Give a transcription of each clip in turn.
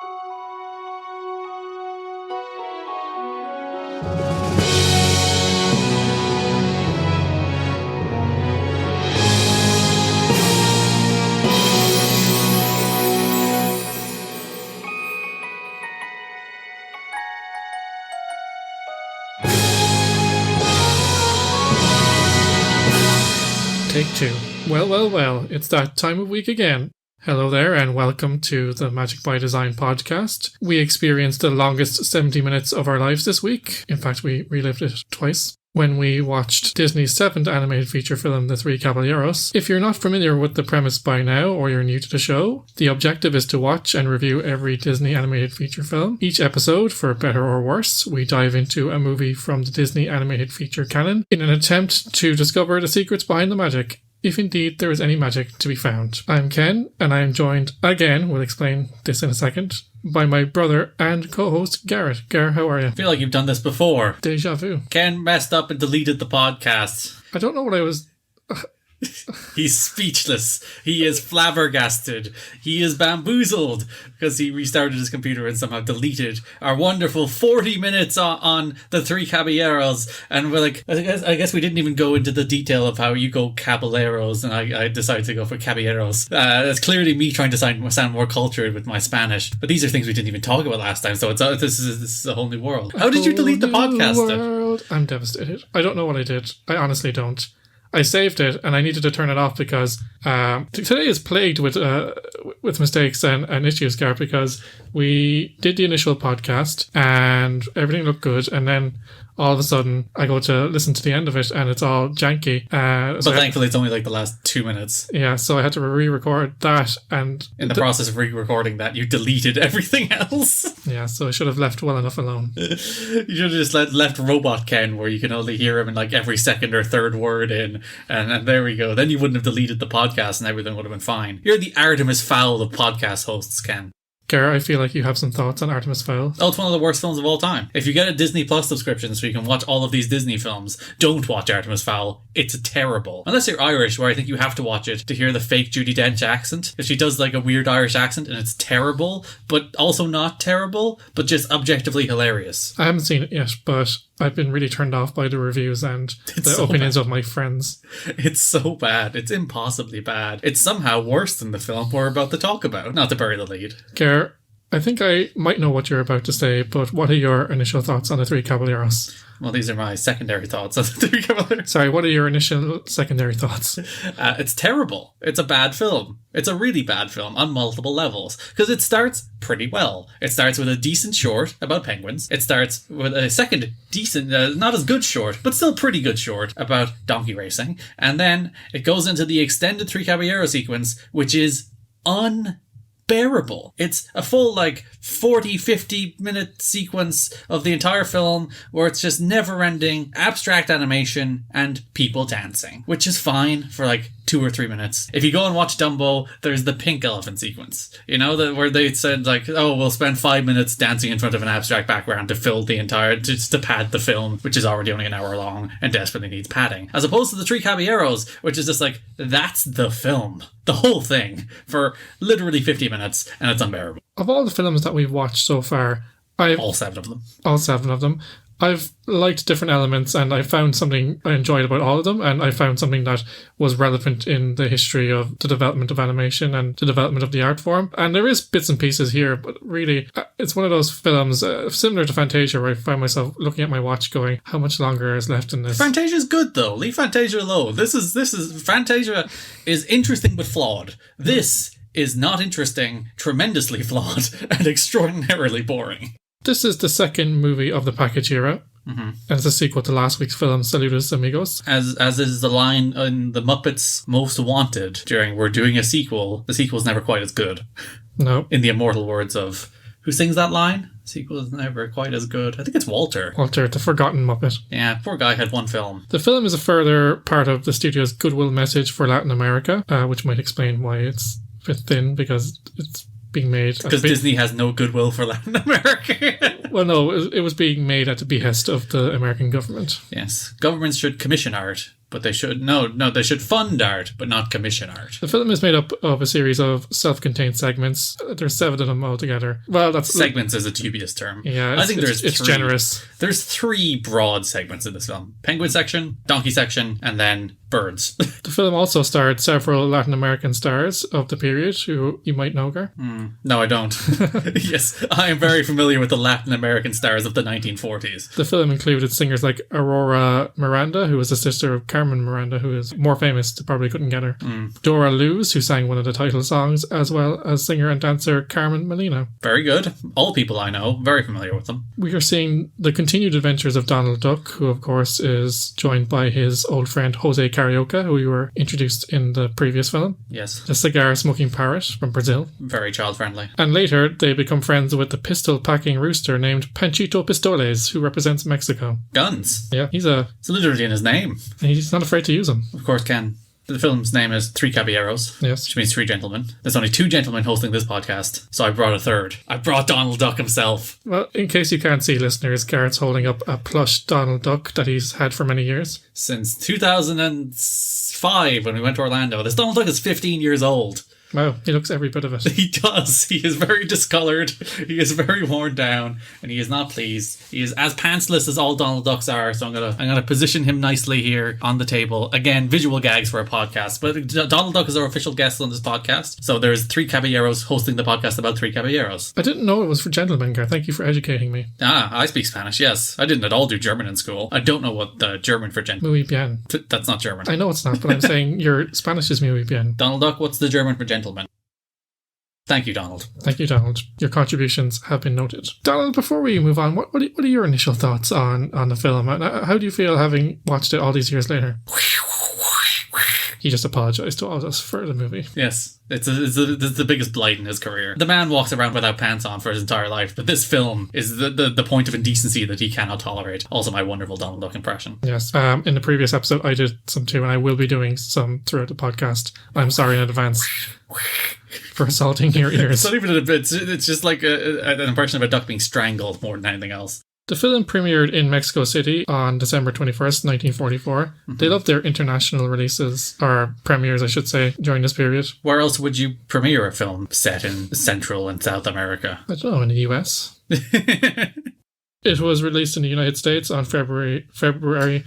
Take two. Well, it's that time of week again. Hello there and welcome to the Magic by Design podcast. We experienced the longest 70 minutes of our lives this week. In fact, we relived it twice when we watched Disney's 7th animated feature film, The Three Caballeros. If you're not familiar with the premise by now, or you're new to the show, the objective is to watch and review every Disney animated feature film. Each episode, for better or worse, we dive into a movie from the Disney animated feature canon in an attempt to discover the secrets behind the magic, if indeed there is any magic to be found. I'm Ken, and I am joined again, we'll explain this in a second, by my brother and co-host Garrett. Gar, how are you? I feel like you've done this before. Deja vu. Ken messed up and deleted the podcast. I don't know what I was... He's speechless. He is flabbergasted. He is bamboozled because he restarted his computer and somehow deleted our wonderful 40 minutes on the Three Caballeros. And we're like, I guess we didn't even go into the detail of how you go Caballeros and I decided to go for Caballeros. That's clearly me trying to sound more cultured with my Spanish. But these are things we didn't even talk about last time. So this is a whole new world. How did you delete the podcast? World. I'm devastated. I don't know what I did. I honestly don't. I saved it and I needed to turn it off because today is plagued with mistakes and issues, Garrett, because we did the initial podcast and everything looked good, and then all of a sudden I go to listen to the end of it and it's all janky. But thankfully it's only like the last 2 minutes. Yeah, so I had to re-record that, and in the process of re-recording that, you deleted everything else. Yeah, so I should have left well enough alone. You should have just left Robot Ken, where you can only hear him in like every second or third word in, and there we go. Then you wouldn't have deleted the podcast and everything would have been fine. You're the Artemis Fowl of podcast hosts, Ken. Gar, I feel like you have some thoughts on Artemis Fowl. Oh, it's one of the worst films of all time. If you get a Disney Plus subscription so you can watch all of these Disney films, don't watch Artemis Fowl. It's terrible. Unless you're Irish, where I think you have to watch it to hear the fake Judi Dench accent. If she does like a weird Irish accent and it's terrible, but also not terrible, but just objectively hilarious. I haven't seen it yet, but I've been really turned off by the reviews and the opinions of my friends. It's so bad. It's impossibly bad. It's somehow worse than the film we're about to talk about. Not to bury the lead. Gar, I think I might know what you're about to say, but what are your initial thoughts on the Three Caballeros? Well, these are my secondary thoughts on the Three Caballeros. Sorry, what are your initial secondary thoughts? It's terrible. It's a bad film. It's a really bad film on multiple levels. Because it starts pretty well. It starts with a decent short about penguins. It starts with a second decent, not as good short, but still pretty good short about donkey racing. And then it goes into the extended Three Caballero sequence, which is unbearable. It's a full 40-50 minute sequence of the entire film where it's just never ending abstract animation and people dancing, which is fine for 2 or 3 minutes. If you go and watch Dumbo, there's the pink elephant sequence, where they said we'll spend 5 minutes dancing in front of an abstract background to fill the entire, just to pad the film, which is already only an hour long and desperately needs padding, as opposed to the Three Caballeros, which is just that's the film, the whole thing, for literally 50 minutes, and it's unbearable. Of all the films that we've watched so far, all seven of them, I've liked different elements, and I found something I enjoyed about all of them, and I found something that was relevant in the history of the development of animation and the development of the art form. And there is bits and pieces here, but really, it's one of those films similar to Fantasia, where I find myself looking at my watch going, how much longer is left in this? Fantasia's good though. Leave Fantasia alone. This is Fantasia is interesting but flawed. This is not interesting, tremendously flawed, and extraordinarily boring. This is the second movie of the package era. Mm-hmm. And it's a sequel to last week's film, Saludos Amigos. As is the line in The Muppets Most Wanted during "We're doing a sequel." The sequel's never quite as good. No. In the immortal words of... Who sings that line? The sequel is never quite as good. I think it's Walter. Walter, the forgotten Muppet. Yeah, poor guy had one film. The film is a further part of the studio's goodwill message for Latin America, which might explain why it's a bit thin, because it's being made... Because Disney has no goodwill for Latin America. Well, no, it was being made at the behest of the American government. Yes. Governments should commission art but they should they should fund art, but not commission art. The film is made up of a series of self-contained segments. There's 7 of them altogether. Well, that's segments is a dubious term. Yeah, I think it's generous. There's 3 broad segments in this film: penguin section, donkey section, and then birds. The film also starred several Latin American stars of the period who you might know, Gar. No, I don't. Yes, I am very familiar with the Latin American stars of the 1940s. The film included singers like Aurora Miranda, who was the sister of Carmen Miranda, who is more famous, they probably couldn't get her. Dora Luz, who sang one of the title songs, as well as singer and dancer Carmen Molina. Very good. All people I know, very familiar with them. We are seeing the continued adventures of Donald Duck, who of course is joined by his old friend Jose Carioca, who we were introduced in the previous film. Yes. The cigar-smoking parrot from Brazil. Very child-friendly. And later, they become friends with the pistol-packing rooster named Panchito Pistoles, who represents Mexico. Guns. Yeah, it's literally in his name. He's not afraid to use them. Of course, Ken. The film's name is Three Caballeros, yes, which means 3 gentlemen. There's only 2 gentlemen hosting this podcast, so I brought a third. I brought Donald Duck himself. Well, in case you can't see, listeners, Garrett's holding up a plush Donald Duck that he's had for many years. Since 2005, when we went to Orlando. This Donald Duck is 15 years old. Wow, he looks every bit of it. He does. He is very discoloured. He is very worn down, and he is not pleased. He is as pantsless as all Donald Ducks are. So I'm gonna position him nicely here on the table. Again, visual gags for a podcast, but Donald Duck is our official guest on this podcast. So there's 3 Caballeros hosting the podcast about 3 Caballeros. I didn't know it was for gentlemen, Gar. Thank you for educating me. I speak Spanish. Yes, I didn't at all do German in school. I don't know what the German for gentleman. Muy bien. That's not German. I know it's not, but I'm saying your Spanish is muy bien. Donald Duck, what's the German for gentleman? Thank you, Donald. Thank you, Donald. Your contributions have been noted. Donald, before we move on, what are your initial thoughts on the film? How do you feel having watched it all these years later? He just apologised to all of us for the movie. Yes, it's the biggest blight in his career. The man walks around without pants on for his entire life, but this film is the point of indecency that he cannot tolerate. Also, my wonderful Donald Duck impression. Yes, in the previous episode, I did some too, and I will be doing some throughout the podcast. I'm sorry in advance for assaulting your ears. It's not even a bit. It's just like an impression of a duck being strangled more than anything else. The film premiered in Mexico City on December 21st, 1944. Mm-hmm. They love their international releases, or premieres, I should say, during this period. Where else would you premiere a film set in Central and South America? I don't know, in the US. It was released in the United States on February. February.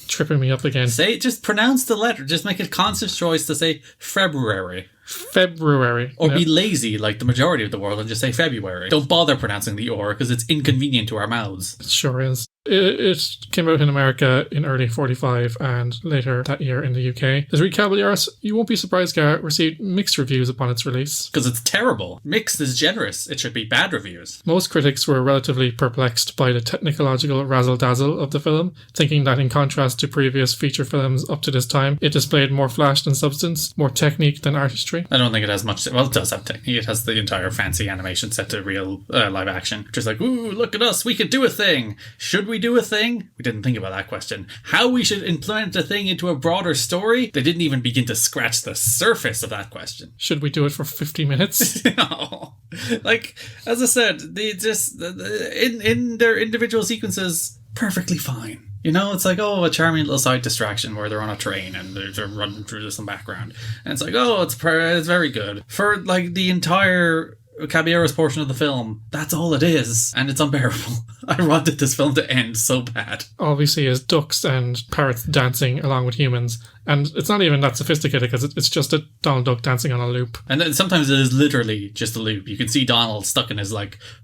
Tripping me up again. Just pronounce the letter. Just make a conscious choice to say February. February. Or be lazy like the majority of the world and just say February. Don't bother pronouncing the or because it's inconvenient to our mouths. It sure is. It came out in America in early 45 and later that year in the UK. The Three Caballeros, you won't be surprised, Gar, received mixed reviews upon its release. Because it's terrible. Mixed is generous. It should be bad reviews. Most critics were relatively perplexed by the technological razzle-dazzle of the film, thinking that in contrast to previous feature films up to this time, it displayed more flash than substance, more technique than artistry. I don't think it has much. Well, it does have technique. It has the entire fancy animation set to real live action. Just like, ooh, look at us. We can do a thing. Should we do a thing? We didn't think about that question. How we should implement a thing into a broader story? They didn't even begin to scratch the surface of that question. Should we do it for 50 minutes? No. Like, as I said, they just in their individual sequences, perfectly fine. You know, it's like, oh, a charming little side distraction where they're on a train and they're running through some background. And it's like, oh, it's very good. For, like, the entire Caballeros portion of the film, that's all it is. And it's unbearable. I wanted this film to end so bad. All we see is ducks and parrots dancing along with humans. And it's not even that sophisticated because it's just a Donald Duck dancing on a loop. And then sometimes it is literally just a loop. You can see Donald stuck in his,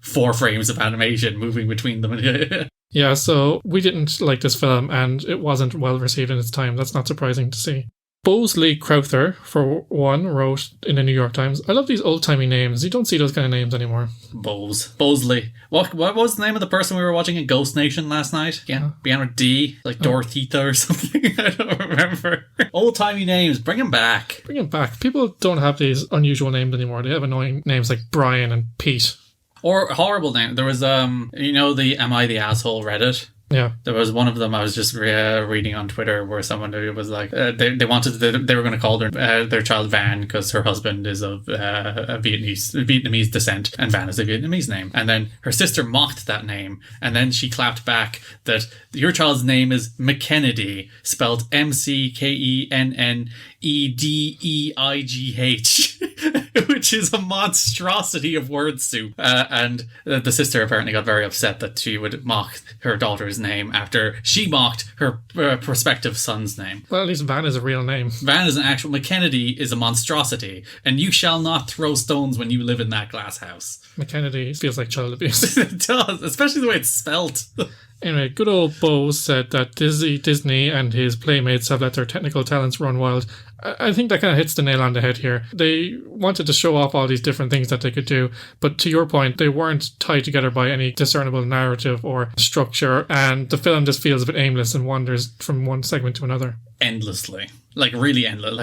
4 frames of animation moving between them. Yeah, so we didn't like this film and it wasn't well received in its time. That's not surprising to see. Bosley Crowther, for one, wrote in the New York Times, I love these old-timey names. You don't see those kind of names anymore. Bosley. What was the name of the person we were watching in Ghost Nation last night? Again, began with D, like Dorothea or something. I don't remember. Old-timey names. Bring them back. Bring them back. People don't have these unusual names anymore. They have annoying names like Brian and Pete. Or horrible name. There was, the Am I the Asshole Reddit? Yeah. There was one of them I was just reading on Twitter where someone was like, they were going to call their child Van because her husband is of Vietnamese descent, and Van is a Vietnamese name. And then her sister mocked that name, and then she clapped back that your child's name is McKennedy, spelled McKennedeigh, which is a monstrosity of word soup. And the sister apparently got very upset that she would mock her daughter's name after she mocked her prospective son's name. Well, at least Van is a real name. Van is an actual... McKennedy is a monstrosity, and you shall not throw stones when you live in that glass house. McKennedy feels like child abuse. It does, especially the way it's spelt. Anyway, good old Bo said that Disney and his playmates have let their technical talents run wild. I think that kind of hits the nail on the head here. They wanted to show off all these different things that they could do, but to your point, they weren't tied together by any discernible narrative or structure, and the film just feels a bit aimless and wanders from one segment to another. Endlessly. Like, really endless.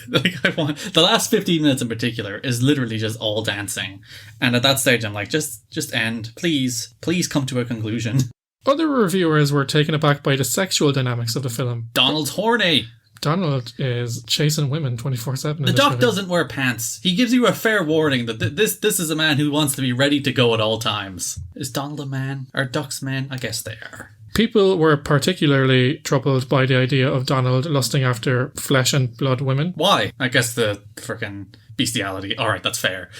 Like I want... The last 15 minutes in particular is literally just all dancing. And at that stage, I'm like, just end. Please come to a conclusion. Other reviewers were taken aback by the sexual dynamics of the film. Donald's horny. Donald is chasing women 24/7. The Doc doesn't wear pants. He gives you a fair warning that this is a man who wants to be ready to go at all times. Is Donald a man? Are ducks men? I guess they are. People were particularly troubled by the idea of Donald lusting after flesh and blood women. Why? I guess the frickin' bestiality. Alright, that's fair.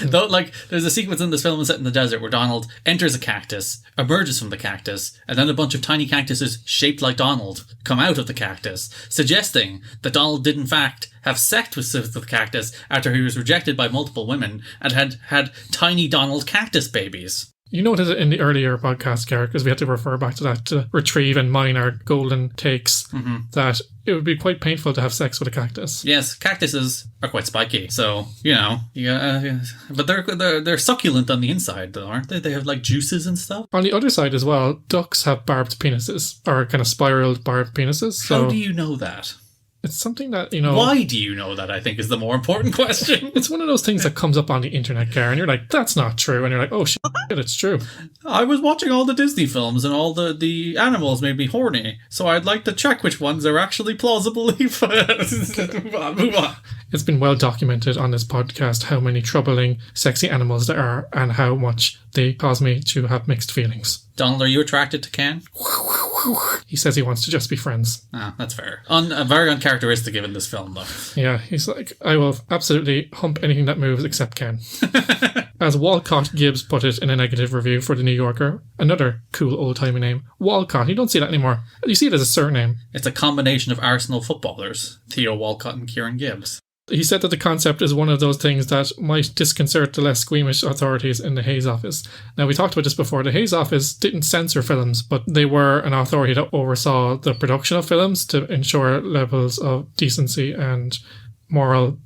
Though, like, there's a sequence in this film set in the desert where Donald enters a cactus, emerges from the cactus, and then a bunch of tiny cactuses shaped like Donald come out of the cactus, suggesting that Donald did in fact have sex with the cactus after he was rejected by multiple women and had tiny Donald cactus babies. You noted it in the earlier podcast, Garrett, because we had to refer back to that to retrieve and mine our golden takes, that it would be quite painful to have sex with a cactus. Yes, cactuses are quite spiky, so, but they're succulent on the inside, though, aren't they? They have, like, juices and stuff. On the other side as well, ducks have barbed penises, or kind of spiraled barbed penises. So how do you know that? It's something that, Why do you know that, I think, is the more important question. It's one of those things that comes up on the internet, Gary, and you're like, that's not true. And you're like, oh, shit, it's true. I was watching all the Disney films and all the animals made me horny, so I'd like to check which ones are actually plausibly... Move on. It's been well documented on this podcast how many troubling, sexy animals there are and how much they cause me to have mixed feelings. Donald, are you attracted to Ken? He says he wants to just be friends. Ah, that's fair. Very uncharacteristic given this film, though. Yeah, he's like, I will absolutely hump anything that moves except Ken. As Walcott Gibbs put it in a negative review for The New Yorker, another cool old-timey name, Walcott. You don't see that anymore. You see it as a surname. It's a combination of Arsenal footballers, Theo Walcott and Kieran Gibbs. He said that the concept is one of those things that might disconcert the less squeamish authorities in the Hayes office. Now, we talked about this before. The Hayes office didn't censor films, but they were an authority that oversaw the production of films to ensure levels of decency and moral.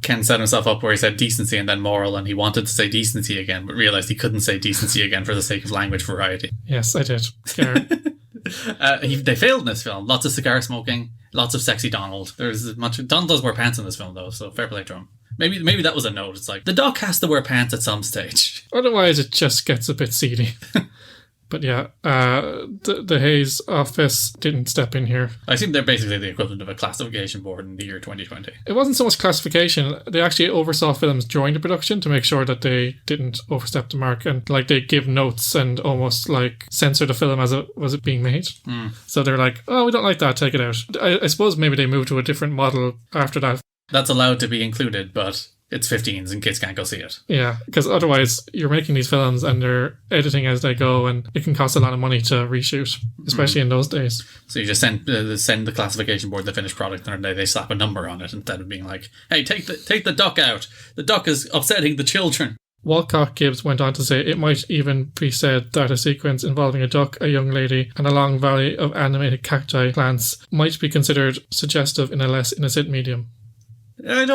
Ken set himself up where he said decency and then moral, and he wanted to say decency again, but realised he couldn't say decency again for the sake of language variety. Yes, I did. They failed in this film. Lots of cigar smoking. Lots of sexy Donald. Donald does wear pants in this film, though, so fair play to him. Maybe that was a note. It's like, the Doc has to wear pants at some stage. Otherwise, it just gets a bit seedy. But yeah, the Hayes office didn't step in here. I think they're basically the equivalent of a classification board in the year 2020. It wasn't so much classification. They actually oversaw films during the production to make sure that they didn't overstep the mark, and like they give notes and almost like censor the film as it was being made. So they're like, oh, we don't like that, take it out. I suppose maybe they moved to a different model after that. That's allowed to be included, but it's 15s and kids can't go see it. Yeah, because otherwise you're making these films and they're editing as they go, and it can cost a lot of money to reshoot, especially in those days. So you just send the classification board the finished product, and they slap a number on it instead of being like, hey, take the duck out. The duck is upsetting the children. Walcott Gibbs went on to say it might even be said that a sequence involving a duck, a young lady, and a long valley of animated cacti plants might be considered suggestive in a less innocent medium. I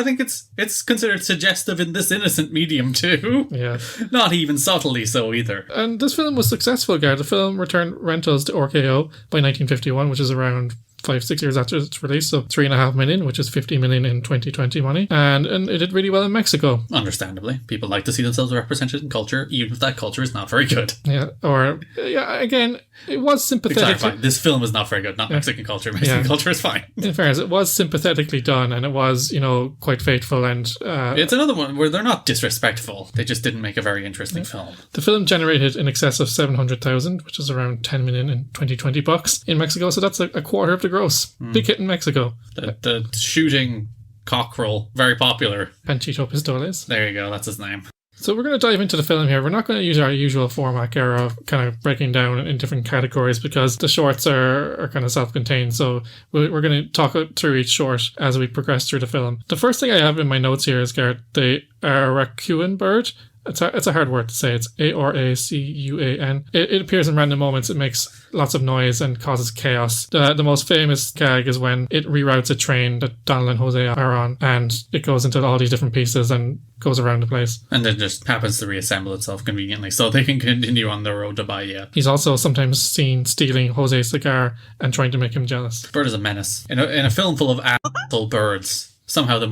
think it's considered suggestive in this innocent medium too. Yeah. Not even subtly so either. And this film was successful, Gar. The film returned rentals to RKO by 1951, which is around 5-6 years after its release, so 3.5 million, which is 50 million in 2020 money, and it did really well in Mexico. Understandably, people like to see themselves represented in culture, even if that culture is not very good. Again, it was sympathetic. Clarify, this film is not very good, not Mexican culture. Mexican culture is fine. In fairness, it was sympathetically done, and it was, quite faithful, and it's another one where they're not disrespectful. They just didn't make a very interesting film. The film generated in excess of 700,000, which is around 10 million in 2020 bucks in Mexico, so that's a quarter of the gross. Big hit in Mexico. The shooting cockerel, very popular. Panchito Pistoles. There you go, that's his name. So we're going to dive into the film here. We're not going to use our usual format, Gara, of kind of breaking down in different categories because the shorts are kind of self-contained. So we're going to talk through each short as we progress through the film. The first thing I have in my notes here is, Gara, the Aracuan bird. It's a hard word to say. It's Aracuan. It appears in random moments. It makes lots of noise and causes chaos. The most famous gag is when it reroutes a train that Donald and Jose are on, and it goes into all these different pieces and goes around the place. And then just happens to reassemble itself conveniently, so they can continue on the road to Bahia. He's also sometimes seen stealing Jose's cigar and trying to make him jealous. Bird is a menace. In a film full of asshole birds, somehow the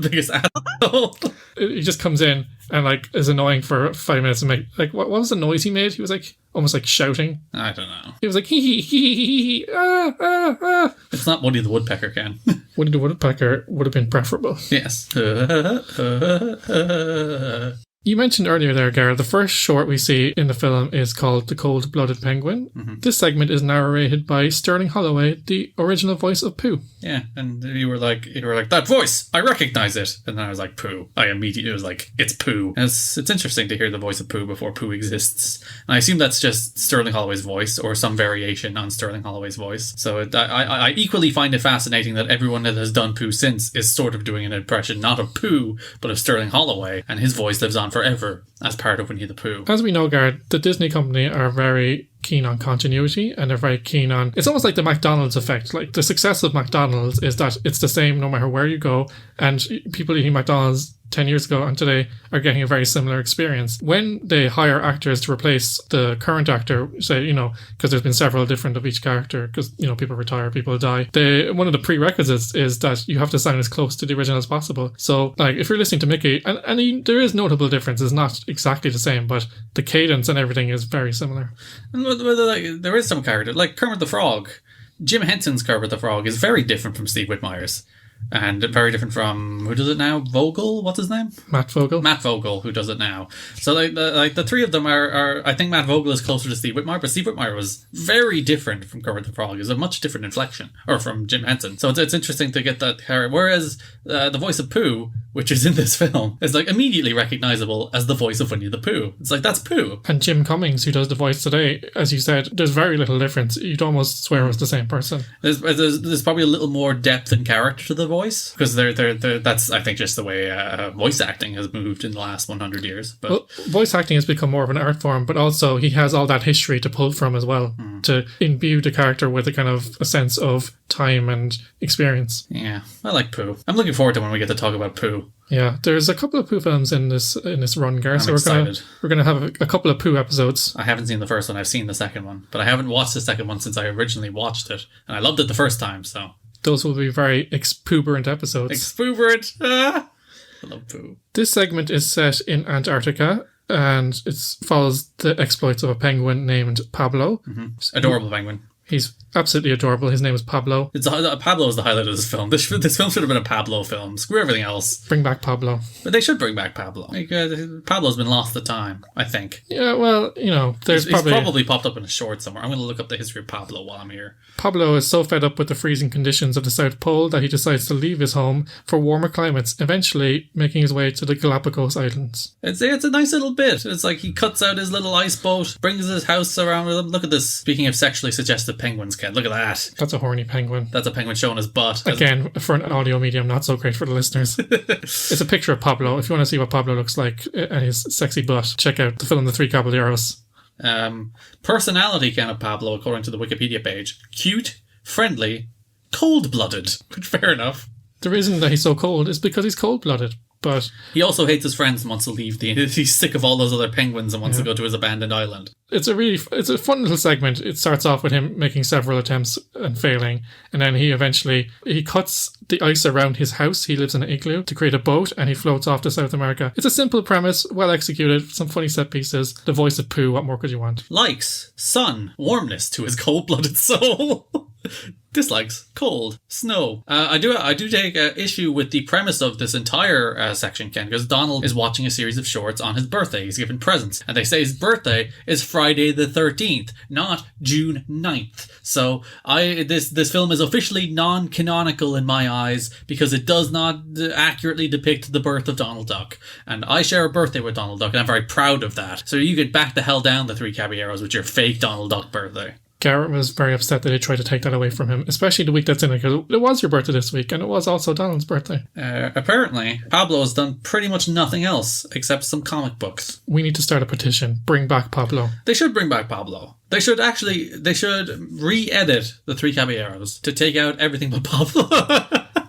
biggest asshole. He just comes in and is annoying for 5 minutes and what was the noise he made? He was almost shouting. I don't know. He was hee hee hee hee hee ah ah ah. It's not Woody the Woodpecker, Ken. Woody the Woodpecker would have been preferable. Yes. You mentioned earlier there, Gar, the first short we see in the film is called The Cold-Blooded Penguin. Mm-hmm. This segment is narrated by Sterling Holloway, the original voice of Pooh. Yeah, and you were like, that voice, I recognize it. And then I was like, Pooh. I immediately was like, it's Pooh. And it's interesting to hear the voice of Pooh before Pooh exists. And I assume that's just Sterling Holloway's voice or some variation on Sterling Holloway's voice. So I equally find it fascinating that everyone that has done Pooh since is sort of doing an impression not of Pooh, but of Sterling Holloway. And his voice lives on forever as part of Winnie the Pooh. As we know, Garrett, the Disney company are very keen on continuity, and they're very keen on... It's almost like the McDonald's effect. The success of McDonald's is that it's the same no matter where you go, and people eating McDonald's 10 years ago and today are getting a very similar experience. When they hire actors to replace the current actor, say, because there's been several different of each character, because, people retire, people die, one of the prerequisites is that you have to sound as close to the original as possible. So, if you're listening to Mickey, and there is notable difference, it's not exactly the same, but the cadence and everything is very similar. And there is some character, like Kermit the Frog. Jim Henson's Kermit the Frog is very different from Steve Whitmire's. And very different from, who does it now? Vogel? What's his name? Matt Vogel. Matt Vogel, who does it now. So the three of them are I think Matt Vogel is closer to Steve Whitmire, but Steve Whitmire was very different from Kermit the Frog. It's a much different inflection, or from Jim Henson. So it's interesting to get that character. Whereas the voice of Pooh, which is in this film, is immediately recognizable as the voice of Winnie the Pooh. It's that's Pooh. And Jim Cummings, who does the voice today, as you said, there's very little difference. You'd almost swear it was the same person. There's probably a little more depth and character to the voice, because that's, I think, just the way voice acting has moved in the last 100 years. But well, voice acting has become more of an art form, but also he has all that history to pull from as well, to imbue the character with a sense of time and experience. Yeah, I like Pooh. I'm looking forward to when we get to talk about Pooh. Yeah, there's a couple of Pooh films in this run, Gar. So we're gonna have a couple of Pooh episodes. I haven't seen the first one. I've seen the second one, but I haven't watched the second one since I originally watched it, and I loved it the first time. So those will be very exuberant episodes. Exuberant. I love Pooh. This segment is set in Antarctica, and it follows the exploits of a penguin named Pablo. Mm-hmm. Adorable penguin. He's absolutely adorable. His name is Pablo. Pablo is the highlight of this film. This film should have been a Pablo film. Screw everything else. Bring back Pablo. But they should bring back Pablo. Pablo's been lost to time, I think. Yeah, well, he's probably popped up in a short somewhere. I'm going to look up the history of Pablo while I'm here. Pablo is so fed up with the freezing conditions of the South Pole that he decides to leave his home for warmer climates, eventually making his way to the Galapagos Islands. It's a nice little bit. It's he cuts out his little ice boat, brings his house around with him. Look at this. Speaking of sexually suggestive penguins, Ken, look at that. That's a horny penguin. That's a penguin showing his butt. Again, for an audio medium, not so great for the listeners. It's a picture of Pablo. If you want to see what Pablo looks like and his sexy butt, check out the film The Three Caballeros. Personality, Ken, of Pablo, according to the Wikipedia page: cute, friendly, cold-blooded. Fair enough. The reason that he's so cold is because he's cold-blooded. But he also hates his friends and wants to leave. He's sick of all those other penguins and wants to go to his abandoned island. It's a fun little segment. It starts off with him making several attempts and failing, and then he cuts the ice around his house. He lives in an igloo to create a boat, and he floats off to South America. It's a simple premise, well executed, some funny set pieces. The voice of Pooh. What more could you want? Likes sun, warmness to his cold-blooded soul. Dislikes cold, snow. I do take issue with the premise of this entire section, Ken, because Donald is watching a series of shorts on his birthday. He's given presents, and they say his birthday is Friday the 13th, not June 9th. So this film is officially non-canonical in my eyes because it does not accurately depict the birth of Donald Duck. And I share a birthday with Donald Duck, and I'm very proud of that. So you get back the hell down, the Three Caballeros, with your fake Donald Duck birthday. Garrett was very upset that they tried to take that away from him, especially the week that's in it, because it was your birthday this week, and it was also Donald's birthday. Apparently, Pablo has done pretty much nothing else except some comic books. We need to start a petition. Bring back Pablo. They should bring back Pablo. They should re-edit the Three Caballeros to take out everything but Pablo.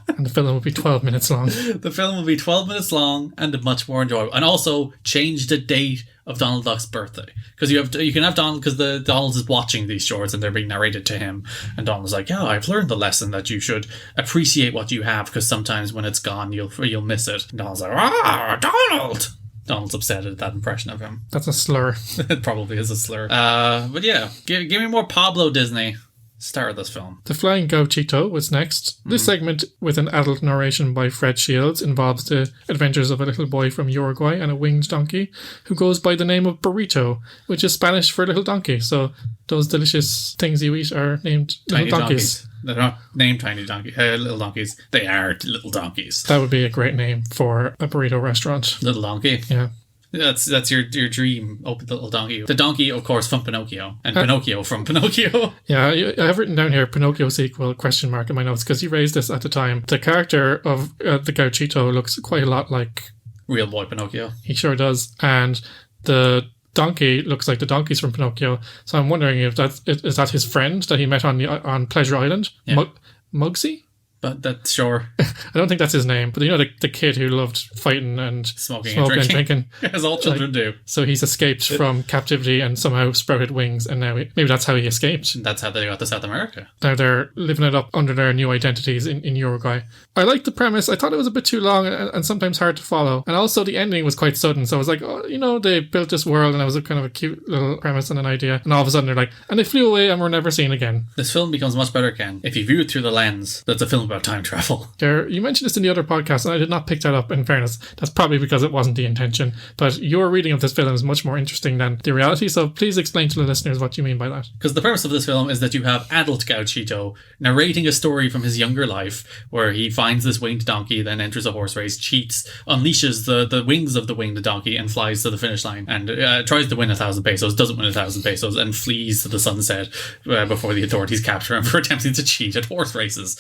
And the film will be 12 minutes long. The film will be 12 minutes long and much more enjoyable. And also change the date of Donald Duck's birthday. Because you can have Donald, because Donald is watching these shorts and they're being narrated to him. And Donald's like, yeah, I've learned the lesson that you should appreciate what you have, because sometimes when it's gone, you'll miss it. And Donald's like, Donald! Donald's upset at that impression of him. That's a slur. It probably is a slur. But yeah, give me more Pablo, Disney. Star of this film. The Flying Gauchito was next. This segment, with an adult narration by Fred Shields, involves the adventures of a little boy from Uruguay and a winged donkey who goes by the name of Burrito, which is Spanish for little donkey. So those delicious things you eat are named little donkeys. They're not named little donkeys. They are little donkeys. That would be a great name for a burrito restaurant. Little donkey? Yeah. That's your dream. Open the little donkey. The donkey, of course, from Pinocchio, and Pinocchio from Pinocchio. Yeah, I have written down here Pinocchio sequel ? In my notes, because you raised this at the time. The character of the Gauchito looks quite a lot like real boy Pinocchio. He sure does, and the donkey looks like the donkeys from Pinocchio. So I'm wondering if is that his friend that he met on Pleasure Island, yeah. Mugsy. But that's sure. I don't think that's his name, but the kid who loved fighting and smoking and drinking. As all children do. So he's escaped from captivity and somehow sprouted wings, and now maybe that's how he escaped. And that's how they got to South America. Now they're living it up under their new identities in Uruguay. I liked the premise. I thought it was a bit too long and sometimes hard to follow. And also the ending was quite sudden. So I was like, they built this world and it was a kind of a cute little premise and an idea. And all of a sudden they're like, and they flew away and were never seen again. This film becomes much better, Ken, if you view it through the lens that's a film about time travel. You mentioned this in the other podcast, and I did not pick that up, in fairness. That's probably because it wasn't the intention. But your reading of this film is much more interesting than the reality, so please explain to the listeners what you mean by that. Because the premise of this film is that you have adult Gauchito narrating a story from his younger life, where he finds this winged donkey, then enters a horse race, cheats, unleashes the wings of the winged donkey, and flies to the finish line, and tries to win 1,000 pesos, doesn't win 1,000 pesos, and flees to the sunset before the authorities capture him for attempting to cheat at horse races.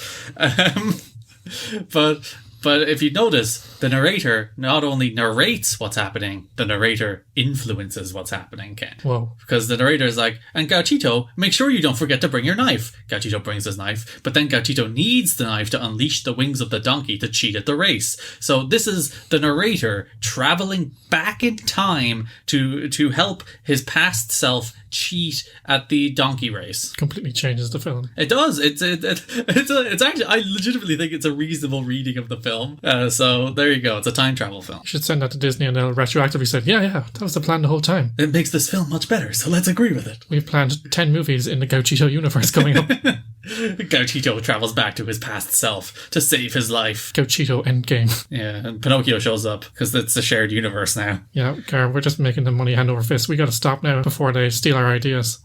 But if you notice, the narrator not only narrates what's happening, the narrator influences what's happening, Ken. Whoa. Because the narrator is like, and Gauchito, make sure you don't forget to bring your knife. Gauchito brings his knife, but then Gauchito needs the knife to unleash the wings of the donkey to cheat at the race. So this is the narrator traveling back in time to help his past self cheat at the donkey race. Completely changes the film. It does. It's actually, I legitimately think it's a reasonable reading of the film. So there you go. It's a time travel film. You should send that to Disney and they'll retroactively say, yeah, that was the plan the whole time. It makes this film much better, so let's agree with it. We've planned 10 movies in the Gauchito universe coming up. Gauchito travels back to his past self to save his life. Gauchito Endgame. Yeah, and Pinocchio shows up because it's a shared universe now. Yeah, Gar, we're just making the money hand over fist. We got to stop now before they steal our ideas.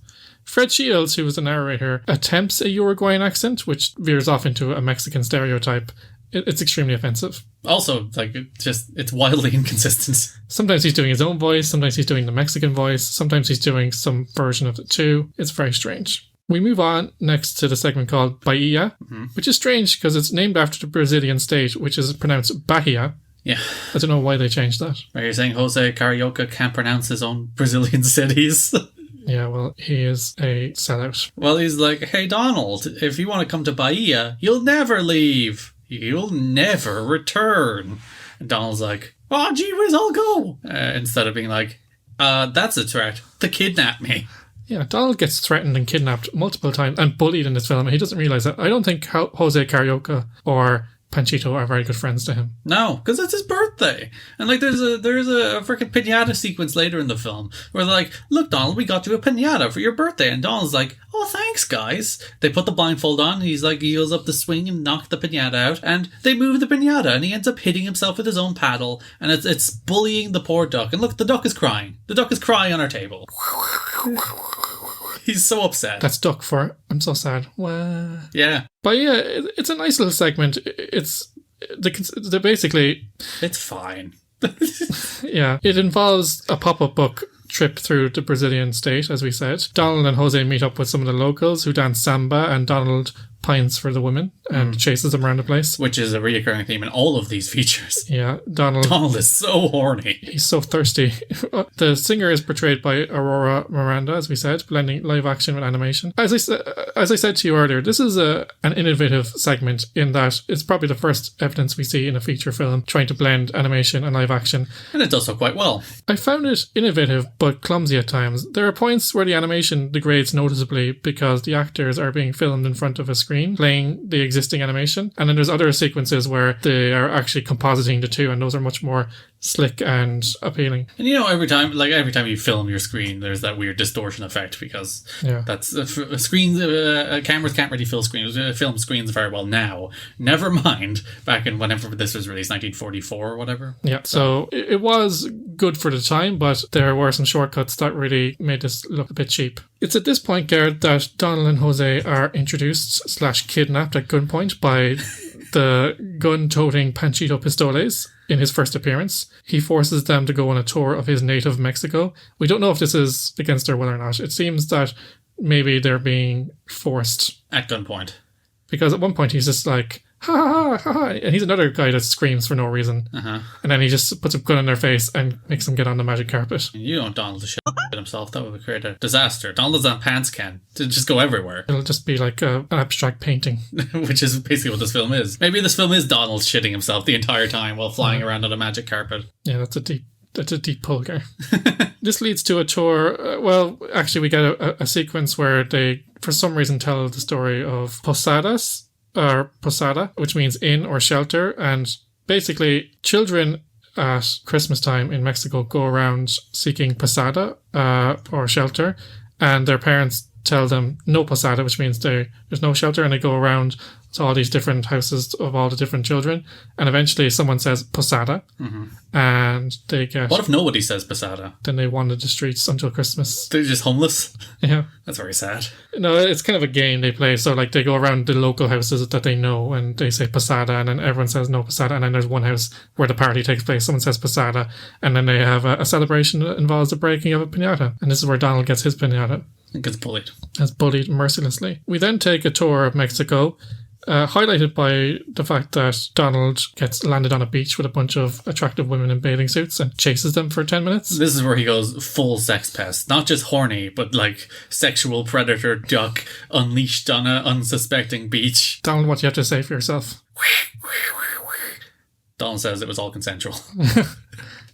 Fred Shields, who was the narrator, attempts a Uruguayan accent, which veers off into a Mexican stereotype. It's extremely offensive. Also, it's wildly inconsistent. Sometimes he's doing his own voice, sometimes he's doing the Mexican voice, sometimes he's doing some version of the two. It's very strange. We move on next to the segment called Bahia, which is strange because it's named after the Brazilian state, which is pronounced Bahia. Yeah. I don't know why they changed that. Are you saying Jose Carioca can't pronounce his own Brazilian cities? Yeah, well, he is a sellout. Well, he's like, hey, Donald, if you want to come to Bahia, you'll never leave. You'll never return. And Donald's like, oh, gee whiz, I'll go. Instead of being like, that's a threat to kidnap me. Yeah, Donald gets threatened and kidnapped multiple times and bullied in this film. And he doesn't realise that. I don't think Jose Carioca or Panchito are very good friends to him. No, because it's his birthday. And like there's a freaking piñata sequence later in the film where they're like, look, Donald, we got you a piñata for your birthday. And Donald's like, oh, thanks, guys. They put the blindfold on. And he's like, he goes up the swing and knock the piñata out. And they move the piñata. And he ends up hitting himself with his own paddle. And it's bullying the poor duck. And look, the duck is crying. The duck is crying on our table. He's so upset. That's Duck for I'm so sad. Well, yeah. But yeah, it's a nice little segment. It's basically... It's fine. Yeah. It involves a pop-up book trip through the Brazilian state, as we said. Donald and Jose meet up with some of the locals who dance samba, and Donald pines for the women and chases them around the place. Which is a reoccurring theme in all of these features. Yeah, Donald is so horny. He's so thirsty. The singer is portrayed by Aurora Miranda, as we said, blending live action with animation. As I said to you earlier, this is an innovative segment in that it's probably the first evidence we see in a feature film trying to blend animation and live action. And it does so quite well. I found it innovative but clumsy at times. There are points where the animation degrades noticeably because the actors are being filmed in front of a screen playing the existing animation, and then there's other sequences where they are actually compositing the two, and those are much more slick and appealing. And every time you film your screen, there's that weird distortion effect because that's screens. Cameras can't really film screens very well now. Never mind back in whenever this was released, 1944 or whatever. Yeah, so it was good for the time, but there were some shortcuts that really made this look a bit cheap. It's at this point, Garrett, that Donald and Jose are introduced / kidnapped at gunpoint by the gun-toting Panchito Pistoles in his first appearance. He forces them to go on a tour of his native Mexico. We don't know if this is against their will or not. It seems that maybe they're being forced. At gunpoint. Because at one point he's just like, ha ha ha ha, and he's another guy that screams for no reason. And then he just puts a gun in their face and makes them get on the magic carpet. You don't Donald to shit himself. That would create a disaster. Donald doesn't have pants, Ken. To just go everywhere. It'll just be like an abstract painting. Which is basically what this film is. Maybe this film is Donald shitting himself the entire time while flying around on a magic carpet. Yeah, that's a deep pull, Gar. This leads to a tour. Well, actually, we get a sequence where they, for some reason, tell the story of posadas, or posada, which means inn or shelter. And basically, children at Christmas time in Mexico go around seeking posada or shelter, and their parents tell them no posada, which means there's no shelter, and they go around to all these different houses of all the different children, and eventually someone says posada, and they get... What if nobody says posada? Then they wander the streets until Christmas. They're just homeless? Yeah. That's very sad. No, it's kind of a game they play, so like they go around the local houses that they know, and they say posada, and then everyone says no posada, and then there's one house where the party takes place, someone says posada, and then they have a celebration that involves the breaking of a piñata, and this is where Donald gets his piñata. It gets bullied. As bullied mercilessly. We then take a tour of Mexico, highlighted by the fact that Donald gets landed on a beach with a bunch of attractive women in bathing suits and chases them for 10 minutes. This is where he goes full sex pest. Not just horny, but like sexual predator duck unleashed on an unsuspecting beach. Donald, what do you have to say for yourself? Donald says it was all consensual.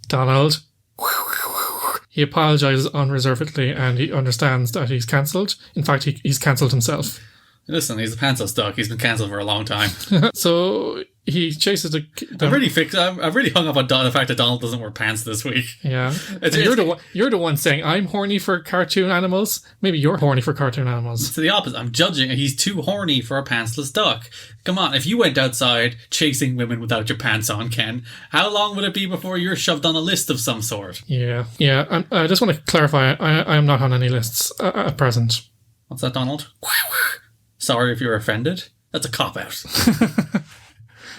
Donald. He apologises unreservedly and he understands that he's cancelled. In fact, he's cancelled himself. Listen, he's a pantsless duck. He's been cancelled for a long time. So he chases the... I've really hung up on the fact that Donald doesn't wear pants this week. Yeah. You're the one saying, I'm horny for cartoon animals. Maybe you're horny for cartoon animals. It's the opposite. I'm judging. He's too horny for a pantsless duck. Come on, if you went outside chasing women without your pants on, Ken, how long would it be before you're shoved on a list of some sort? Yeah. I just want to clarify, I am not on any lists at present. What's that, Donald? Sorry if you're offended. That's a cop-out.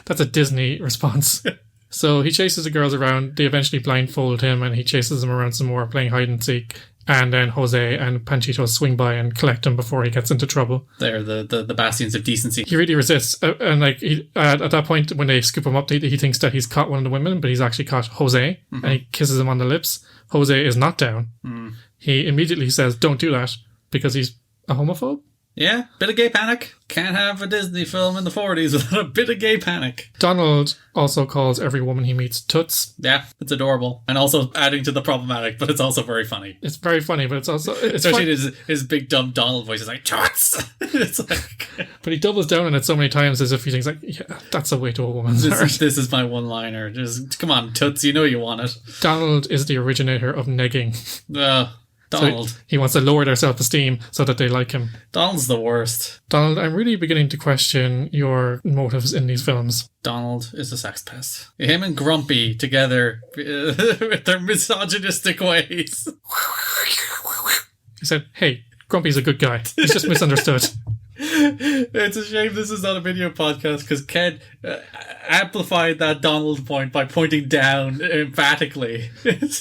That's a Disney response. So he chases the girls around. They eventually blindfold him and he chases them around some more, playing hide and seek. And then Jose and Panchito swing by and collect him before he gets into trouble. They're the bastions of decency. He really resists. And like at that point, when they scoop him up, he thinks that he's caught one of the women, but he's actually caught Jose. And he kisses him on the lips. Jose is not down. He immediately says, don't do that, because he's a homophobe. Yeah, bit of gay panic. Can't have a Disney film in the 40s without a bit of gay panic. Donald also calls every woman he meets toots. Yeah, it's adorable. And also adding to the problematic, but it's also very funny. It's very funny, but it's also... Especially his big dumb Donald voice is like, toots! It's like... But he doubles down on it so many times as if he thinks like, yeah, that's a way to a woman's heart. This is my one-liner. Just, come on, toots, you know you want it. Donald is the originator of negging. Donald. So he wants to lower their self-esteem so that they like him. Donald's the worst. Donald, I'm really beginning to question your motives in these films. Donald is a sex pest. Him and Grumpy together with their misogynistic ways. He said, hey, Grumpy's a good guy. He's just misunderstood. It's a shame this is not a video podcast because Ken amplified that Donald point by pointing down emphatically.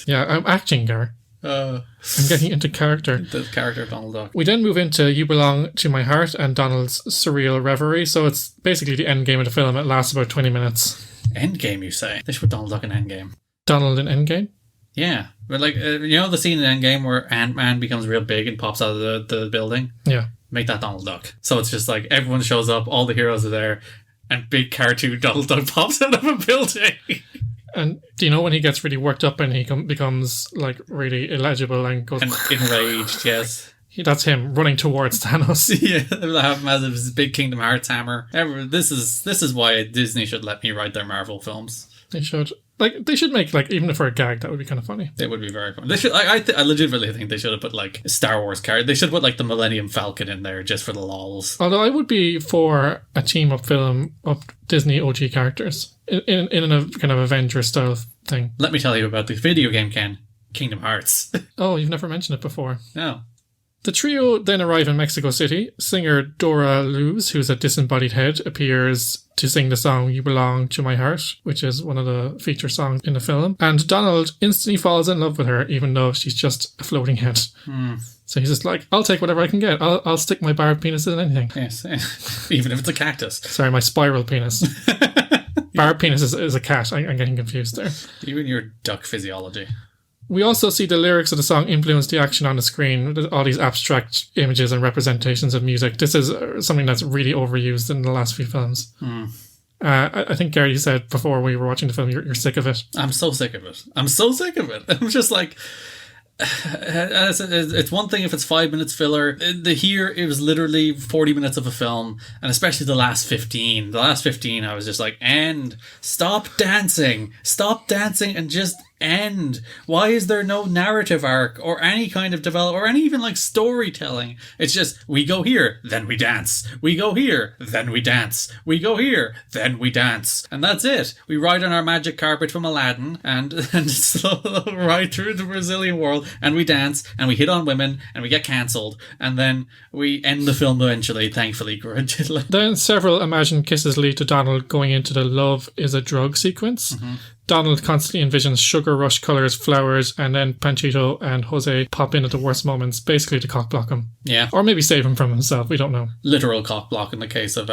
Yeah, I'm acting, Gar. I'm getting into character. The character of Donald Duck. We then move into You Belong to My Heart and Donald's surreal reverie. So it's basically the end game of the film. It lasts about 20 minutes. Endgame, you say? They should put Donald Duck in Endgame. Donald in Endgame? Yeah. But like, you know the scene in Endgame where Ant-Man becomes real big and pops out of the building? Yeah. Make that Donald Duck. So it's just like everyone shows up, all the heroes are there, and big cartoon Donald Duck pops out of a building. And do you know when he gets really worked up and he becomes like really illegible and goes... And enraged, yes. That's him running towards Thanos. Yeah, they have his big Kingdom Hearts hammer. This is why Disney should let me write their Marvel films. They should. Like, they should make, like, even for a gag, that would be kind of funny. It would be very funny. They should. I legitimately think they should have put, like, Star Wars characters. They should put, like, the Millennium Falcon in there just for the lols. Although I would be for a team-up film of Disney OG characters in a kind of Avengers-style thing. Let me tell you about the video game, Ken. Kingdom Hearts. Oh, you've never mentioned it before. No. The trio then arrive in Mexico City. Singer Dora Luz, who's a disembodied head, appears to sing the song You Belong to My Heart, which is one of the feature songs in the film. And Donald instantly falls in love with her, even though she's just a floating head. So he's just like, I'll take whatever I can get. I'll stick my barbed penis in anything. Yes, even if it's a cactus. Sorry, my spiral penis. Barbed penis is a cat. I'm getting confused there. Even your duck physiology. We also see the lyrics of the song influence the action on the screen, all these abstract images and representations of music. This is something that's really overused in the last few films. I think, Gary, you said before we were watching the film, you're sick of it. I'm so sick of it. I'm just like... It's one thing if it's 5 minutes filler. Here, it was literally 40 minutes of a film, and especially the last 15. The last 15, I was just like, end. Stop dancing and just end. Why is there no narrative arc or any kind of development or any even like storytelling? It's just, we go here, then we dance. We go here, then we dance. We go here, then we dance. And that's it. We ride on our magic carpet from Aladdin and slow ride through the Brazilian world, and we dance and we hit on women and we get cancelled, and then we end the film eventually, thankfully. Then several imagined kisses lead to Donald going into the love is a drug sequence. Donald constantly envisions sugar rush colours, flowers, and then Panchito and Jose pop in at the worst moments, basically to cockblock him. Yeah. Or maybe save him from himself, we don't know. Literal cockblock in the case of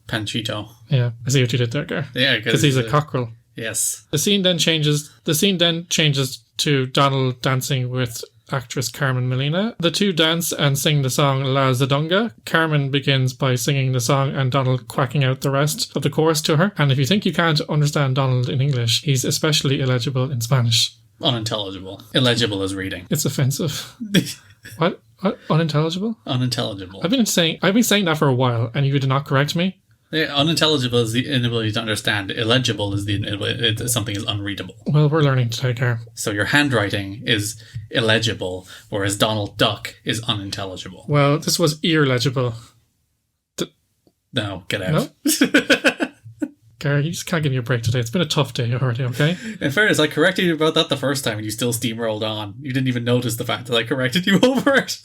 Panchito. Yeah, I see what you did there, Gar. Yeah, because he's a cockerel. Yes. The scene then changes to Donald dancing with actress Carmen Molina. The two dance and sing the song La Zadonga. Carmen begins by singing the song and Donald quacking out the rest of the chorus to her. And if you think you can't understand Donald in English, he's especially illegible in Spanish. Unintelligible. Illegible as reading. It's offensive. What? Unintelligible? Unintelligible. I've been saying that for a while, and you did not correct me. Yeah, unintelligible is the inability to understand. Illegible is something is unreadable. Well, we're learning to take care. So your handwriting is illegible, whereas Donald Duck is unintelligible. Well, this was ear-legible. No, get out. No? Gary, you just can't give me a break today. It's been a tough day already, okay? In fairness, I corrected you about that the first time and you still steamrolled on. You didn't even notice the fact that I corrected you over it.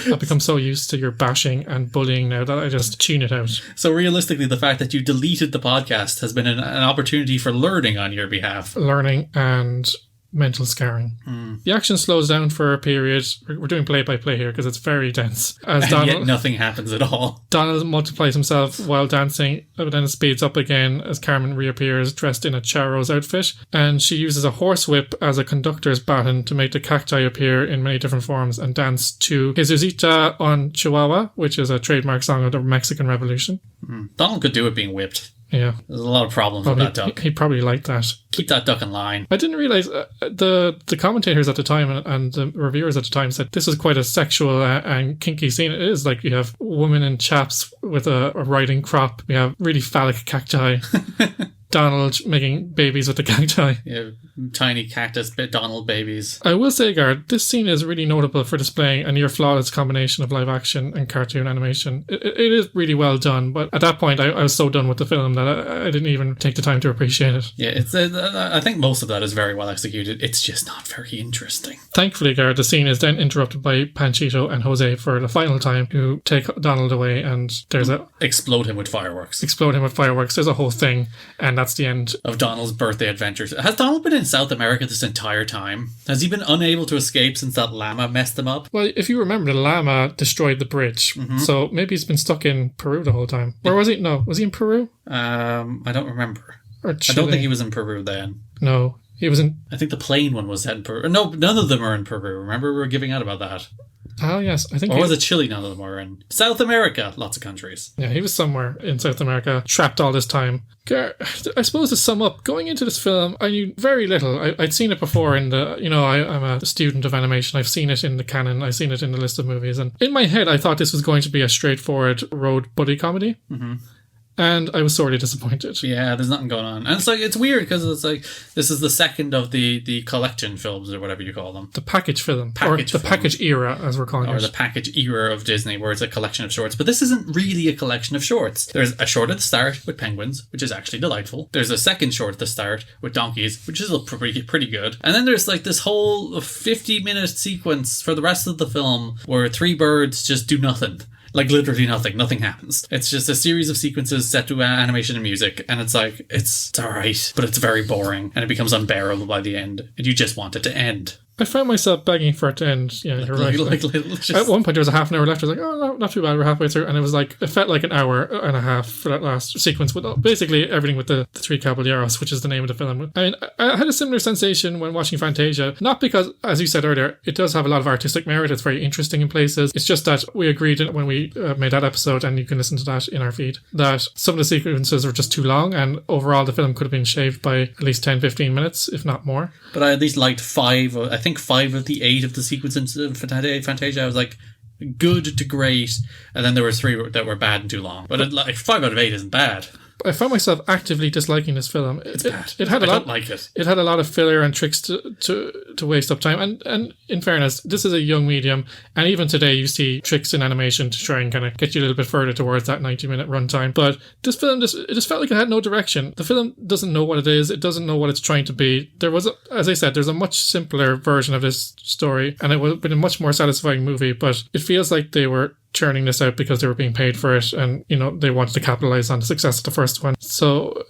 I've become so used to your bashing and bullying now that I just tune it out. So realistically, the fact that you deleted the podcast has been an opportunity for learning on your behalf. Learning and mental scarring. The action slows down for a period. We're doing play-by-play here because it's very dense. And yet nothing happens at all. Donald multiplies himself while dancing, but then it speeds up again as Carmen reappears dressed in a Charo's outfit, and she uses a horsewhip as a conductor's baton to make the cacti appear in many different forms and dance to Jesuita on Chihuahua, which is a trademark song of the Mexican Revolution. Donald could do it being whipped. Yeah. There's a lot of problems with that duck. He probably liked that. Keep that duck in line. I didn't realise the commentators at the time and the reviewers at the time said this is quite a sexual and kinky scene. It is. Like, you have women in chaps with a riding crop. We have really phallic cacti. Donald making babies with the cacti. Yeah, tiny cactus Donald babies. I will say, Gar, this scene is really notable for displaying a near flawless combination of live action and cartoon animation. It is really well done, but at that point I was so done with the film that I didn't even take the time to appreciate it. Yeah, it's. I think most of that is very well executed. It's just not very interesting. Thankfully, Gar, the scene is then interrupted by Panchito and Jose for the final time, who take Donald away, and there's Explode him with fireworks. There's a whole thing, and that's the end of Donald's birthday adventures. Has Donald been in South America this entire time? Has he been unable to escape since that llama messed him up? Well, if you remember, the llama destroyed the bridge, so maybe he's been stuck in Peru the whole time. Where was he? No, was he in Peru? I don't remember. Or Chile? I don't think he was in Peru then. No, he was in... I think the plane one was set in Peru. No, none of them are in Peru. Remember, we were giving out about that. Oh, yes. I think. Or was it Chile? None of them were in South America. Lots of countries. Yeah, he was somewhere in South America, trapped all this time. I suppose to sum up, going into this film, I knew very little. I'd seen it before in the, I'm a student of animation. I've seen it in the canon. I've seen it in the list of movies. And in my head, I thought this was going to be a straightforward road buddy comedy. And I was sorely disappointed. Yeah, there's nothing going on. And it's weird because it's like, this is the second of the collection films or whatever you call them. The package film. Package era, as we're calling it. Or the package era of Disney, where it's a collection of shorts. But this isn't really a collection of shorts. There's a short at the start with penguins, which is actually delightful. There's a second short at the start with donkeys, which is pretty good. And then there's like this whole 50-minute sequence for the rest of the film where three birds just do nothing. Like, literally nothing. Nothing happens. It's just a series of sequences set to animation and music, and it's like, it's alright, but it's very boring, and it becomes unbearable by the end, and you just want it to end. I found myself begging for it to end. Yeah, you're right. At one point, there was a half an hour left. I was like, oh, no, not too bad. We're halfway through. And it was like, it felt like an hour and a half for that last sequence with basically everything with the Three Caballeros, which is the name of the film. I mean, I had a similar sensation when watching Fantasia. Not because, as you said earlier, it does have a lot of artistic merit. It's very interesting in places. It's just that we agreed when we made that episode, and you can listen to that in our feed, that some of the sequences were just too long, and overall the film could have been shaved by at least 10-15 minutes, if not more. But I at least liked five of the 8 of the sequences of Fantasia. I was like, good to great, and then there were 3 that were bad and too long. But 5 out of 8 isn't bad. I found myself actively disliking this film. It's bad. I don't like it. It had a lot of filler and tricks to waste up time. And in fairness, this is a young medium, and even today you see tricks in animation to try and kind of get you a little bit further towards that 90-minute runtime. But this film it just felt like it had no direction. The film doesn't know what it is. It doesn't know what it's trying to be. There was, as I said, there's a much simpler version of this story, and it would have been a much more satisfying movie. But it feels like they were churning this out because they were being paid for it, and they wanted to capitalize on the success of the first one. So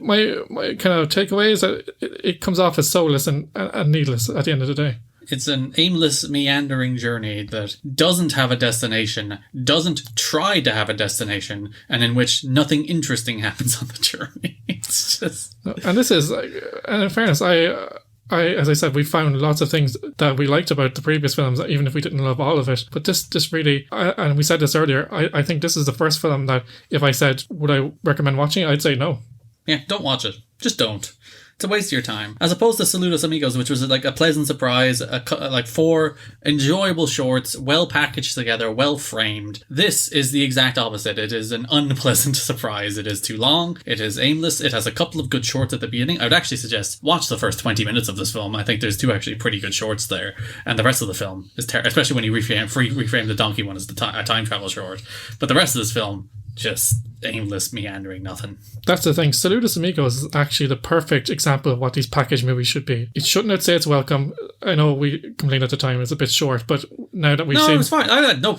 my kind of takeaway is that it comes off as soulless and needless at the end of the day. It's an aimless, meandering journey that doesn't have a destination, doesn't try to have a destination, and in which nothing interesting happens on the journey. It's just... And this is, and in fairness, as I said, we found lots of things that we liked about the previous films, even if we didn't love all of it. But this really, and we said this earlier, I think this is the first film that if I said, would I recommend watching it, I'd say no. Yeah, don't watch it. Just don't. It's a waste of your time. As opposed to Saludos Amigos, which was like a pleasant surprise, like 4 enjoyable shorts, well packaged together, well framed. This is the exact opposite. It is an unpleasant surprise. It is too long. It is aimless. It has a couple of good shorts at the beginning. I would actually suggest watch the first 20 minutes of this film. I think there's 2 actually pretty good shorts there. And the rest of the film is especially when you reframe the donkey one as a time travel short. But the rest of this film, just aimless, meandering, nothing. That's the thing. Saludos Amigos is actually the perfect example of what these package movies should be. It shouldn't outstay its welcome. I know we complained at the time it's a bit short, but now that we've seen... No, it's fine. I had no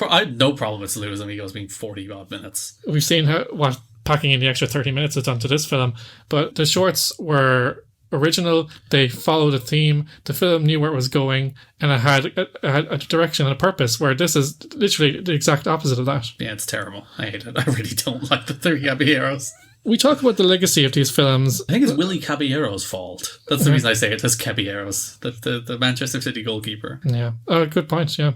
problem with Saludos Amigos being 40-odd minutes. We've seen what packing in the extra 30 minutes has done to this film, but the shorts were original. They followed a theme. The film knew where it was going, and it had a direction and a purpose, where this is literally the exact opposite of that. Yeah, it's terrible. I hate it. I really don't like the Three Caballeros. We talk about the legacy of these films. I think it's Willie Caballero's fault. That's the reason I say it as Caballeros, the Manchester City goalkeeper. Yeah. Oh, good point, yeah.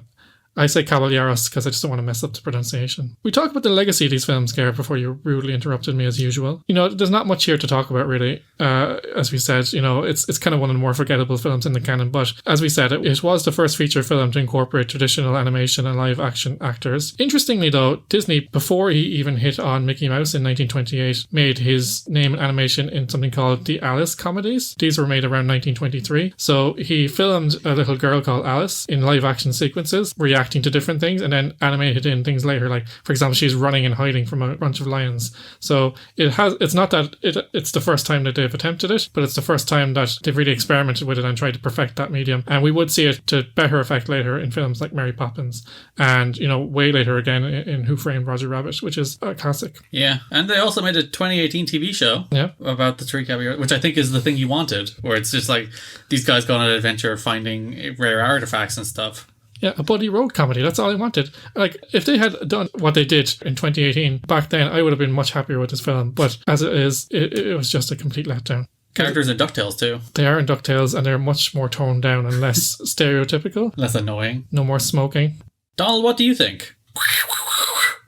I say Caballeros because I just don't want to mess up the pronunciation. We talk about the legacy of these films, Gar, before you rudely interrupted me as usual. You know, there's not much here to talk about, really. As we said, you know, it's kind of one of the more forgettable films in the canon, but as we said, it was the first feature film to incorporate traditional animation and live action actors. Interestingly, though, Disney, before he even hit on Mickey Mouse in 1928, made his name in animation in something called the Alice comedies. These were made around 1923. So he filmed a little girl called Alice in live action sequences, reacting to different things, and then animated in things later, like for example she's running and hiding from a bunch of lions. So it's not that it's the first time that they've attempted it, but it's the first time that they've really experimented with it and tried to perfect that medium, and we would see it to better effect later in films like Mary Poppins, and you know, way later again in Who Framed Roger Rabbit, which is a classic. Yeah, and they also made a 2018 TV show about the Three Caballeros, which I think is the thing you wanted, where it's just like these guys go on an adventure finding rare artifacts and stuff. Yeah, a buddy road comedy. That's all I wanted. Like, if they had done what they did in 2018, back then, I would have been much happier with this film. But as it is, it was just a complete letdown. Characters in DuckTales too. They are in DuckTales, and they're much more toned down and less stereotypical. Less annoying. No more smoking. Donald, what do you think?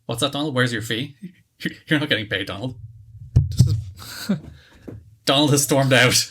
What's that, Donald? Where's your fee? You're not getting paid, Donald. Donald has stormed out.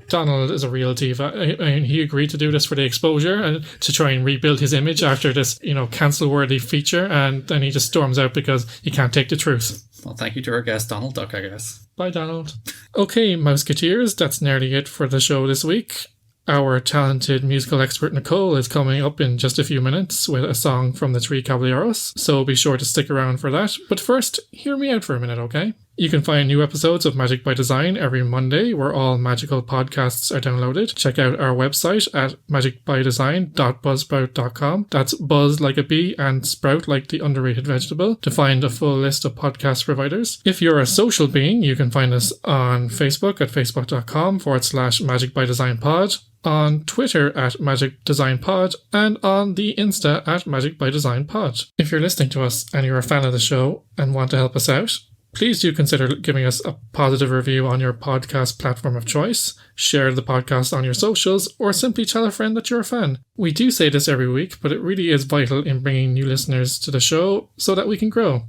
Donald is a real diva. I mean, he agreed to do this for the exposure and to try and rebuild his image after this, you know, cancel-worthy feature, and then he just storms out because he can't take the truth. Well, thank you to our guest, Donald Duck, I guess. Bye, Donald. Okay, Mouseketeers, that's nearly it for the show this week. Our talented musical expert Nicole is coming up in just a few minutes with a song from the Three Caballeros, so be sure to stick around for that. But first, hear me out for a minute, okay? You can find new episodes of Magic by Design every Monday, where all magical podcasts are downloaded. Check out our website at magicbydesign.buzzsprout.com. That's buzz like a bee and sprout like the underrated vegetable, to find a full list of podcast providers. If you're a social being, you can find us on Facebook at facebook.com/magicbydesignpod, on Twitter at Magic Design Pod, and on the Insta at Magic by Design Pod. If you're listening to us and you're a fan of the show and want to help us out, please do consider giving us a positive review on your podcast platform of choice, share the podcast on your socials, or simply tell a friend that you're a fan. We do say this every week, but it really is vital in bringing new listeners to the show so that we can grow.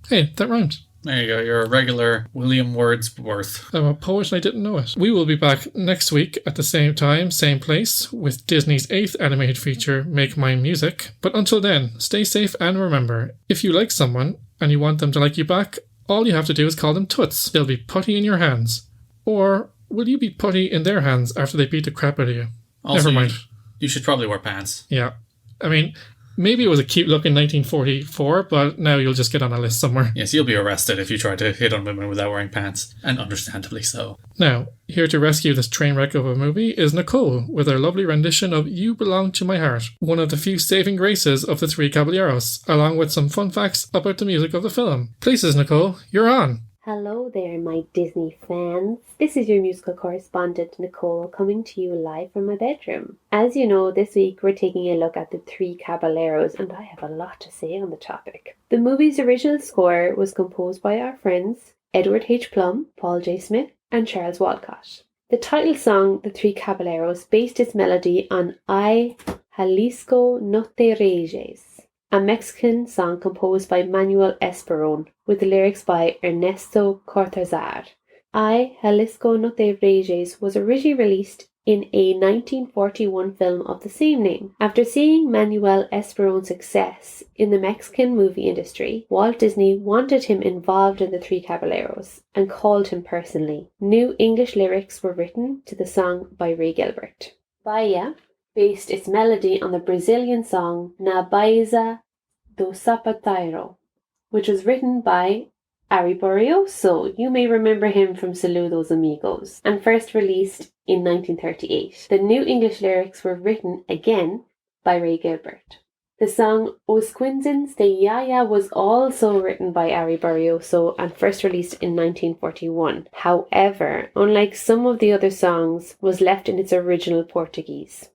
Hey, that rhymed. There you go, you're a regular William Wordsworth. I'm a poet and I didn't know it. We will be back next week at the same time, same place, with Disney's 8th animated feature, Make Mine Music. But until then, stay safe and remember, if you like someone and you want them to like you back, all you have to do is call them toots. They'll be putty in your hands. Or will you be putty in their hands after they beat the crap out of you? Also, never mind. You should probably wear pants. Yeah. I mean, maybe it was a cute look in 1944, but now you'll just get on a list somewhere. Yes, you'll be arrested if you try to hit on women without wearing pants. And understandably so. Now, here to rescue this train wreck of a movie is Nicole with her lovely rendition of You Belong to My Heart, one of the few saving graces of the Three Caballeros, along with some fun facts about the music of the film. Places, Nicole, you're on. Hello there, my Disney fans. This is your musical correspondent, Nicole, coming to you live from my bedroom. As you know, this week we're taking a look at the Three Caballeros, and I have a lot to say on the topic. The movie's original score was composed by our friends Edward H. Plum, Paul J. Smith, and Charles Walcott. The title song, The Three Caballeros, based its melody on Ay Jalisco No Te Reyes, a Mexican song composed by Manuel Esperón, with the lyrics by Ernesto Cortázar. Ay Jalisco No Te Reyes was originally released in a 1941 film of the same name. After seeing Manuel Esperón's success in the Mexican movie industry, Walt Disney wanted him involved in the Three Caballeros and called him personally. New English lyrics were written to the song by Ray Gilbert. Bahia based its melody on the Brazilian song Na Baiza do Sapateiro, which was written by Ari Borrioso. You may remember him from Saludos Amigos, and first released in 1938. The new English lyrics were written again by Ray Gilbert. The song Os Quinzins de Yaya was also written by Ari Barrioso and first released in 1941. However, unlike some of the other songs, was left in its original Portuguese.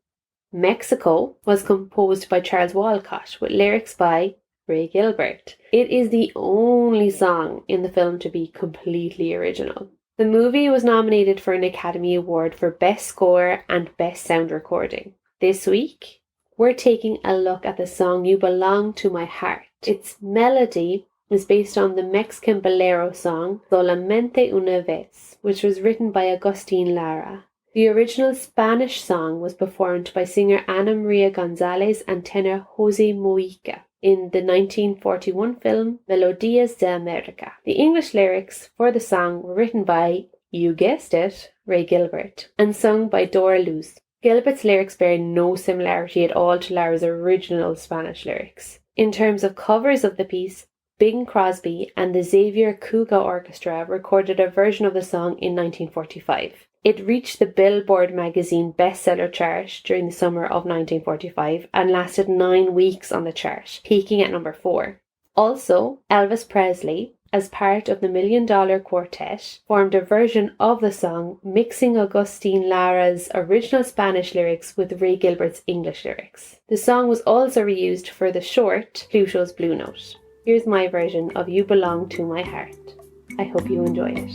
Mexico was composed by Charles Walcott with lyrics by Ray Gilbert. It is the only song in the film to be completely original. The movie was nominated for an Academy Award for Best Score and Best Sound Recording. This week, we're taking a look at the song You Belong to My Heart. Its melody is based on the Mexican bolero song Solamente una vez, which was written by Agustin Lara. The original Spanish song was performed by singer Ana Maria Gonzalez and tenor Jose Mujica in the 1941 film Melodías de América. The English lyrics for the song were written by, you guessed it, Ray Gilbert, and sung by Dora Luz. Gilbert's lyrics bear no similarity at all to Lara's original Spanish lyrics. In terms of covers of the piece, Bing Crosby and the Xavier Cugat Orchestra recorded a version of the song in 1945. It reached the Billboard magazine bestseller chart during the summer of 1945 and lasted 9 weeks on the chart, peaking at number 4. Also, Elvis Presley, as part of the $1 Million Quartet, formed a version of the song mixing Agustin Lara's original Spanish lyrics with Ray Gilbert's English lyrics. The song was also reused for the short Pluto's Blue Note. Here's my version of You Belong to My Heart. I hope you enjoy it.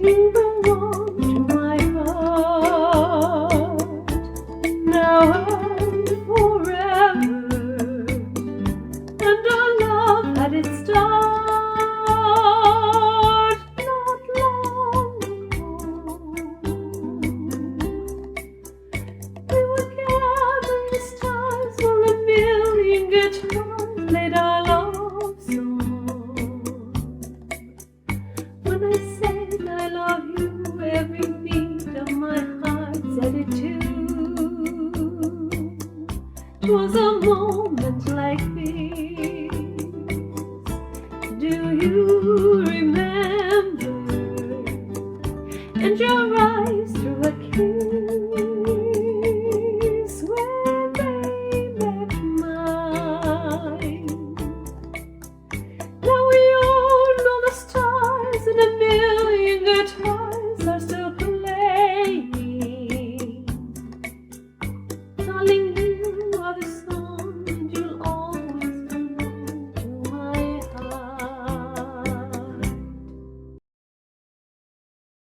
You belong to my heart, now and forever, and our love had its start not long ago. We were gathering stars while a million guitars played our love song. When I said I love you, every beat of my heart said it too. 'Twas a moment like this. Do you remember? And your eyes through a kiss